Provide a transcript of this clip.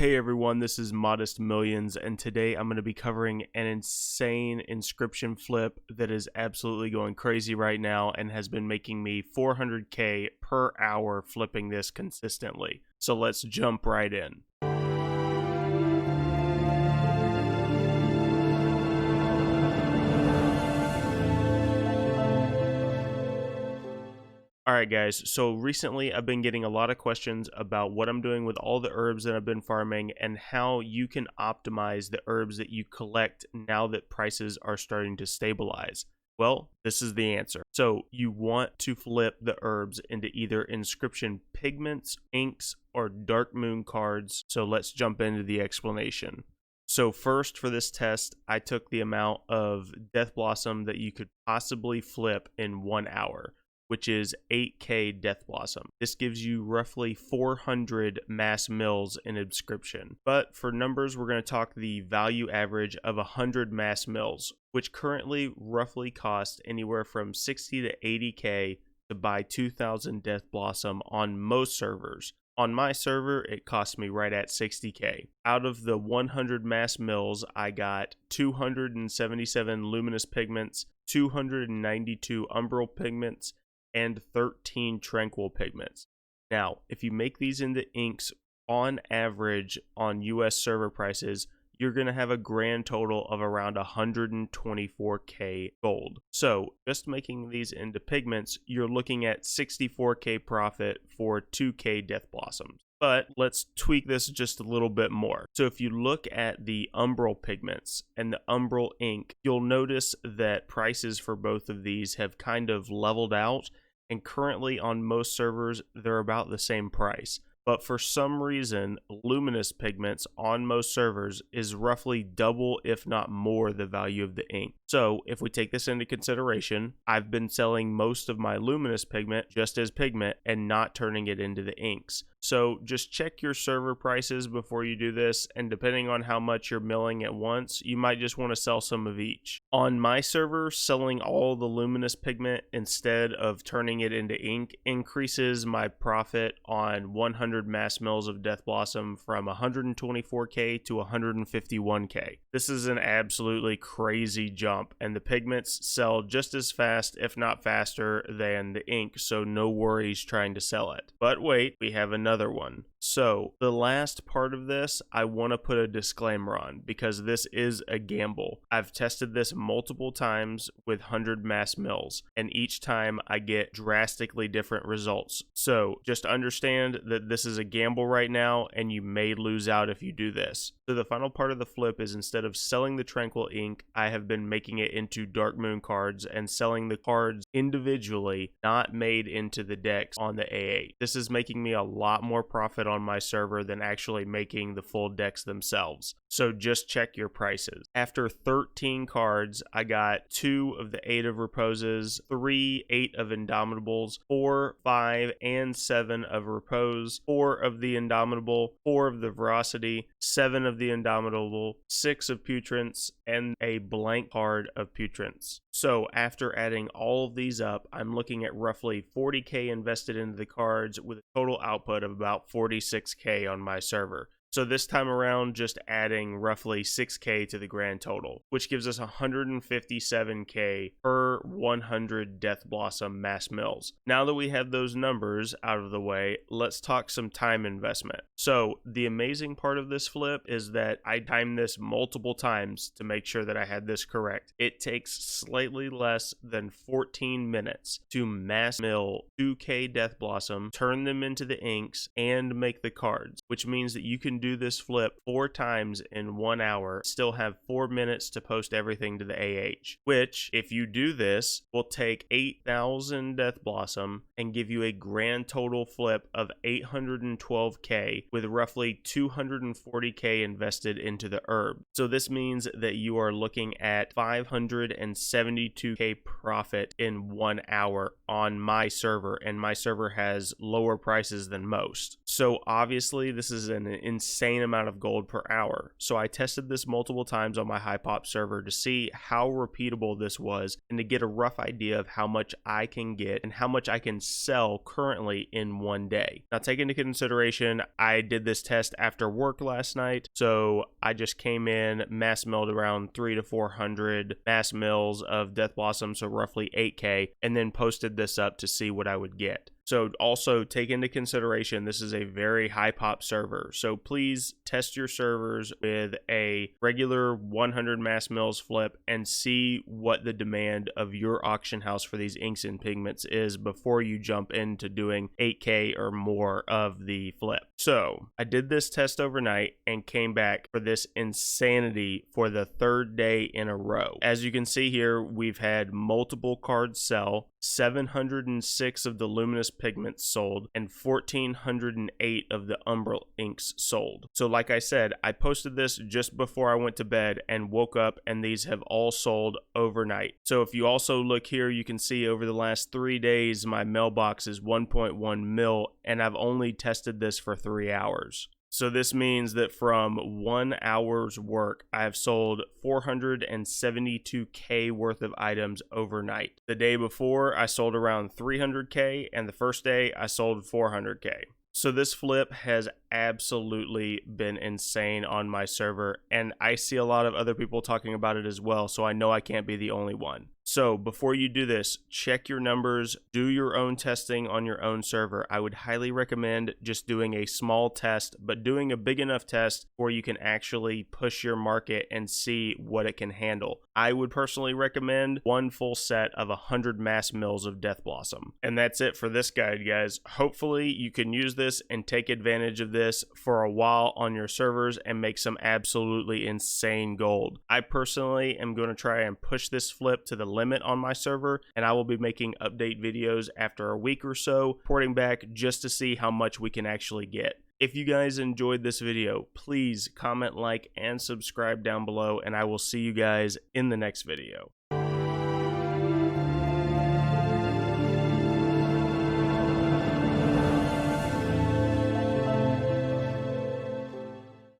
Hey everyone, this is Modest Millions, and today I'm going to be covering an insane inscription flip that is absolutely going crazy right now and has been making me 400k per hour flipping this consistently. So let's jump right in. Alright guys, so recently I've been getting a lot of questions about what I'm doing with all the herbs that I've been farming and how you can optimize the herbs that you collect now that prices are starting to stabilize. Well, this is the answer. So you want to flip the herbs into either inscription pigments, inks, or dark moon cards. So let's jump into the explanation. So first for this test, I took the amount of Death Blossom that you could possibly flip in 1 hour, which is 8k Death Blossom. This gives you roughly 400 mass mills in inscription. But for numbers, we're going to talk the value average of 100 mass mills, which currently roughly cost anywhere from 60 to 80k to buy 2000 Death Blossom on most servers. On my server, it cost me right at 60k. Out of the 100 mass mills, I got 277 luminous pigments, 292 umbral pigments, and 13 tranquil pigments. Now, if you make these into inks on average on US server prices, you're going to have a grand total of around 124k gold. So just making these into pigments, you're looking at 64k profit for 2k Death Blossoms. But let's tweak this just a little bit more. So if you look at the umbral pigments and the umbral ink, you'll notice that prices for both of these have kind of leveled out, and currently on most servers they're about the same price. But for some reason, luminous pigments on most servers is roughly double, if not more, the value of the ink. So if we take this into consideration, I've been selling most of my luminous pigment just as pigment and not turning it into the inks. So just check your server prices before you do this, and depending on how much you're milling at once, you might just want to sell some of each. On my server, selling all the luminous pigment instead of turning it into ink increases my profit on 100 mass mills of Death Blossom from 124k to 151k. This is an absolutely crazy jump, and the pigments sell just as fast, if not faster, than the ink, so no worries trying to sell it. But wait, we have another one. So the last part of this, I want to put a disclaimer on because this is a gamble. I've tested this multiple times with 100 mass mills, and each time I get drastically different results. So just understand that this is a gamble right now, and you may lose out if you do this. So the final part of the flip is, instead of selling the tranquil ink, I have been making it into dark moon cards and selling the cards individually, not made into the decks on the A8. This is making me a lot more profit on my server than actually making the full decks themselves. So just check your prices. After 13 cards, I got 2 of the 8 of Reposes, 3 8 of Indomitables, 4, 5, and 7 of Repose, 4 of the Indomitable, 4 of the Veracity, 7 of the Indomitable, 6 of Putrents, and a blank card of Putrents. So after adding all of these up, I'm looking at roughly 40k invested into the cards with a total output of about 46k on my server. So this time around, just adding roughly 6k to the grand total, which gives us 157k per 100 Death Blossom mass mills. Now that we have those numbers out of the way, let's talk some time investment. So the amazing part of this flip is that I timed this multiple times to make sure that I had this correct. It takes slightly less than 14 minutes to mass mill 2k Death Blossom, turn them into the inks, and make the cards, which means that you can do this flip 4 times in 1 hour, still have 4 minutes to post everything to the AH, which, if you do this, will take 8,000 Death Blossom and give you a grand total flip of 812k with roughly 240k invested into the herb. So this means that you are looking at 572k profit in 1 hour on my server, and my server has lower prices than most. So obviously this is an insane amount of gold per hour. So I tested this multiple times on my HiPop server to see how repeatable this was and to get a rough idea of how much I can get and how much I can sell currently in one day. Now take into consideration, I did this test after work last night. So I just came in, mass milled around 300 to 400 mass mills of Death Blossom, so roughly 8K, and then posted this up to see what I would get. So also take into consideration, this is a very high pop server. So please test your servers with a regular 100 mass mills flip and see what the demand of your auction house for these inks and pigments is before you jump into doing 8K or more of the flip. So I did this test overnight and came back for this insanity for the third day in a row. As you can see here, we've had multiple cards sell, 706 of the luminous pigments sold, and 1408 of the umbral inks sold. So like I said, I posted this just before I went to bed and woke up, and these have all sold overnight. So if you also look here, you can see over the last 3 days my mailbox is 1.1 mil, and I've only tested this for 3 hours. So this means that from 1 hour's work, I have sold 472K worth of items overnight. The day before, I sold around 300K, and the first day, I sold 400K. So this flip has absolutely been insane on my server, and I see a lot of other people talking about it as well, so I know I can't be the only one. So before you do this, check your numbers, do your own testing on your own server. I would highly recommend just doing a small test, but doing a big enough test where you can actually push your market and see what it can handle. I would personally recommend one full set of 100 mass mills of Death Blossom. And that's it for this guide, guys. Hopefully you can use this and take advantage of this for a while on your servers and make some absolutely insane gold. I personally am going to try and push this flip to the limit on my server, and I will be making update videos after a week or so, reporting back just to see how much we can actually get. If you guys enjoyed this video, please comment, like, and subscribe down below, and I will see you guys in the next video.